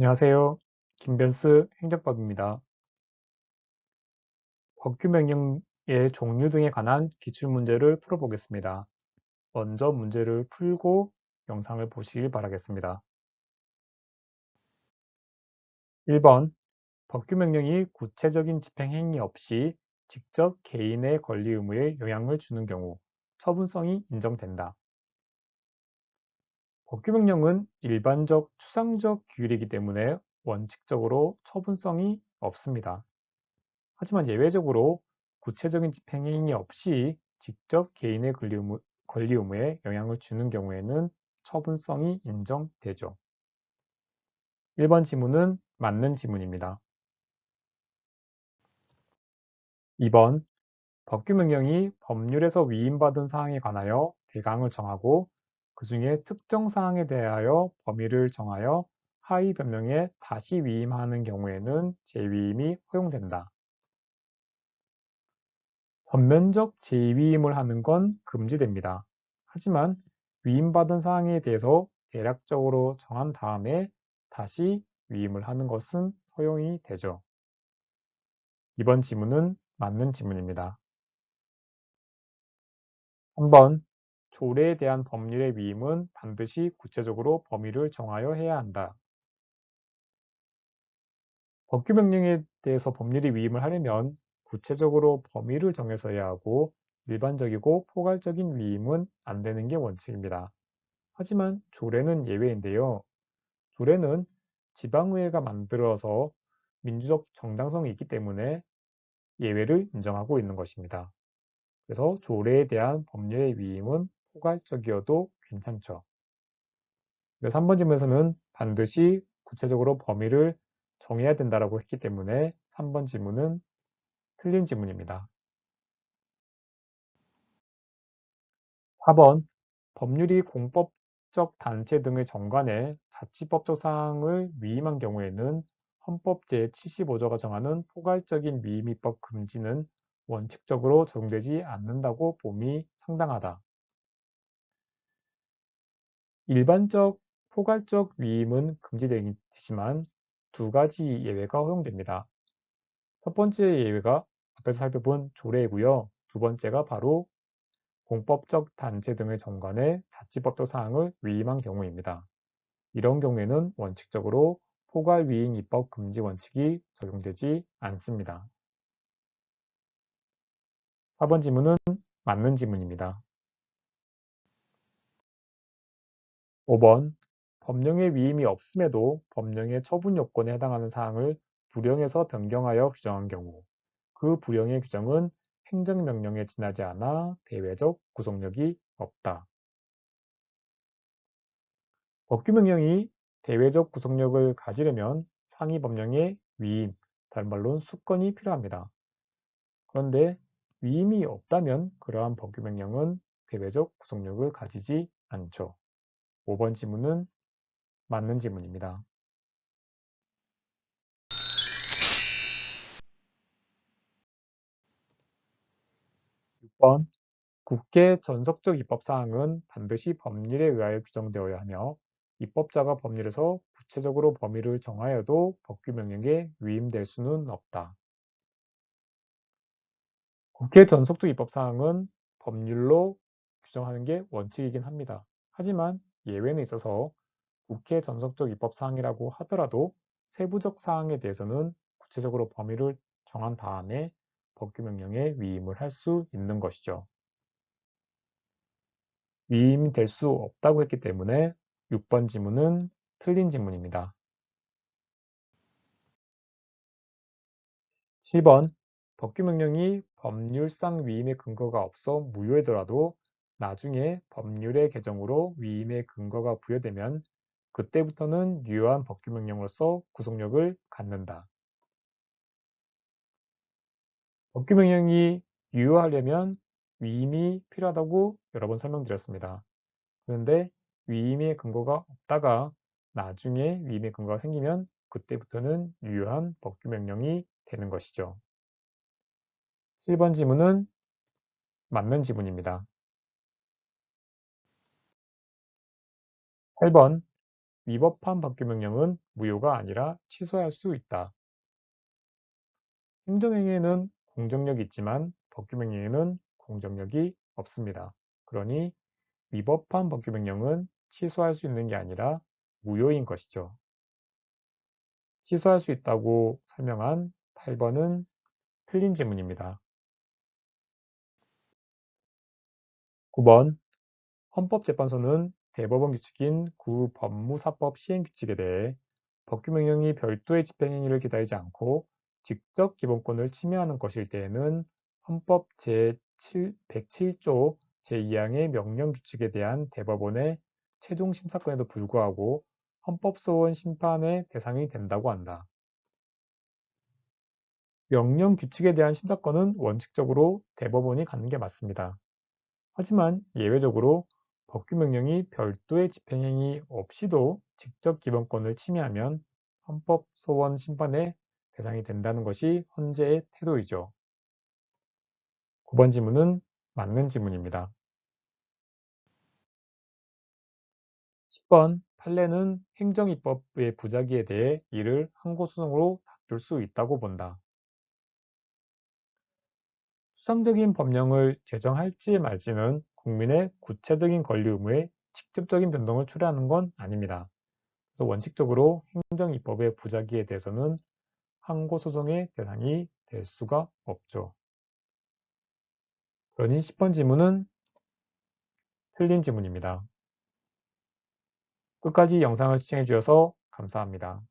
안녕하세요. 김변스 행정법입니다. 법규 명령의 종류 등에 관한 기출문제를 풀어보겠습니다. 먼저 문제를 풀고 영상을 보시길 바라겠습니다. 1번 법규 명령이 구체적인 집행 행위 없이 직접 개인의 권리 의무에 영향을 주는 경우 처분성이 인정된다. 법규 명령은 일반적 추상적 규율이기 때문에 원칙적으로 처분성이 없습니다. 하지만 예외적으로 구체적인 집행 행위 없이 직접 개인의 권리 의무에 영향을 주는 경우에는 처분성이 인정되죠. 1번 지문은 맞는 지문입니다. 2번 법규 명령이 법률에서 위임받은 사항에 관하여 대강을 정하고 그 중에 특정 사항에 대하여 범위를 정하여 하위 변명에 다시 위임하는 경우에는 재위임이 허용된다. 전면적 재위임을 하는 건 금지됩니다. 하지만 위임받은 사항에 대해서 대략적으로 정한 다음에 다시 위임을 하는 것은 허용이 되죠. 이번 지문은 맞는 지문입니다. 3번 조례에 대한 법률의 위임은 반드시 구체적으로 범위를 정하여 해야 한다. 법규 명령에 대해서 법률이 위임을 하려면 구체적으로 범위를 정해서 해야 하고 일반적이고 포괄적인 위임은 안 되는 게 원칙입니다. 하지만 조례는 예외인데요. 조례는 지방의회가 만들어서 민주적 정당성이 있기 때문에 예외를 인정하고 있는 것입니다. 그래서 조례에 대한 법률의 위임은 포괄적이어도 괜찮죠. 그래서 3번 질문에서는 반드시 구체적으로 범위를 정해야 된다고 했기 때문에 3번 질문은 틀린 질문입니다. 4번 법률이 공법적 단체 등의 정관에 자치법적 사항을 위임한 경우에는 헌법 제75조가 정하는 포괄적인 위임 입법 금지는 원칙적으로 적용되지 않는다고 봄이 상당하다. 일반적 포괄적 위임은 금지되지만 두 가지 예외가 허용됩니다. 첫 번째 예외가 앞에서 살펴본 조례이고요. 두 번째가 바로 공법적 단체 등의 정관에 자치법적 사항을 위임한 경우입니다. 이런 경우에는 원칙적으로 포괄위임 입법 금지 원칙이 적용되지 않습니다. 4번 지문은 맞는 지문입니다. 5번 법령의 위임이 없음에도 법령의 처분 요건에 해당하는 사항을 불령에서 변경하여 규정한 경우 그 불령의 규정은 행정명령에 지나지 않아 대외적 구속력이 없다. 법규 명령이 대외적 구속력을 가지려면 상위 법령의 위임, 다른 말로는 수건이 필요합니다. 그런데 위임이 없다면 그러한 법규 명령은 대외적 구속력을 가지지 않죠. 5번 지문은 맞는 지문입니다. 6번 국회 전속적 입법사항은 반드시 법률에 의하여 규정되어야 하며 입법자가 법률에서 구체적으로 범위를 정하여도 법규 명령에 위임될 수는 없다. 국회 전속적 입법사항은 법률로 규정하는 게 원칙이긴 합니다. 하지만 예외는 있어서 국회 전속적 입법사항이라고 하더라도 세부적 사항에 대해서는 구체적으로 범위를 정한 다음에 법규 명령에 위임을 할 수 있는 것이죠. 위임이 될 수 없다고 했기 때문에 6번 지문은 틀린 지문입니다. 7번 법규 명령이 법률상 위임의 근거가 없어 무효이더라도 나중에 법률의 개정으로 위임의 근거가 부여되면 그때부터는 유효한 법규 명령으로서 구속력을 갖는다. 법규 명령이 유효하려면 위임이 필요하다고 여러 번 설명드렸습니다. 그런데 위임의 근거가 없다가 나중에 위임의 근거가 생기면 그때부터는 유효한 법규 명령이 되는 것이죠. 7번 지문은 맞는 지문입니다. 8번 위법한 법규명령은 무효가 아니라 취소할 수 있다. 행정행위에는 공정력이 있지만 법규명령에는 공정력이 없습니다. 그러니 위법한 법규명령은 취소할 수 있는 게 아니라 무효인 것이죠. 취소할 수 있다고 설명한 8번은 틀린 지문입니다. 9번 헌법재판소는 대법원 규칙인 구법무사법 시행규칙에 대해 법규명령이 별도의 집행행위를 기다리지 않고 직접 기본권을 침해하는 것일 때에는 헌법 제107조 제2항의 명령규칙에 대한 대법원의 최종 심사권에도 불구하고 헌법소원 심판의 대상이 된다고 한다. 명령규칙에 대한 심사권은 원칙적으로 대법원이 갖는 게 맞습니다. 하지만 예외적으로 법규명령이 별도의 집행행위 없이도 직접 기본권을 침해하면 헌법소원 심판의 대상이 된다는 것이 헌재의 태도이죠. 9번 지문은 맞는 지문입니다. 10번 판례는 행정입법의 부작위에 대해 이를 항고소송으로 다툴 수 있다고 본다. 수상적인 법령을 제정할지 말지는 국민의 구체적인 권리 의무에 직접적인 변동을 초래하는 건 아닙니다. 그래서 원칙적으로 행정입법의 부작위에 대해서는 항고소송의 대상이 될 수가 없죠. 그러니 10번 지문은 틀린 지문입니다. 끝까지 영상을 시청해 주셔서 감사합니다.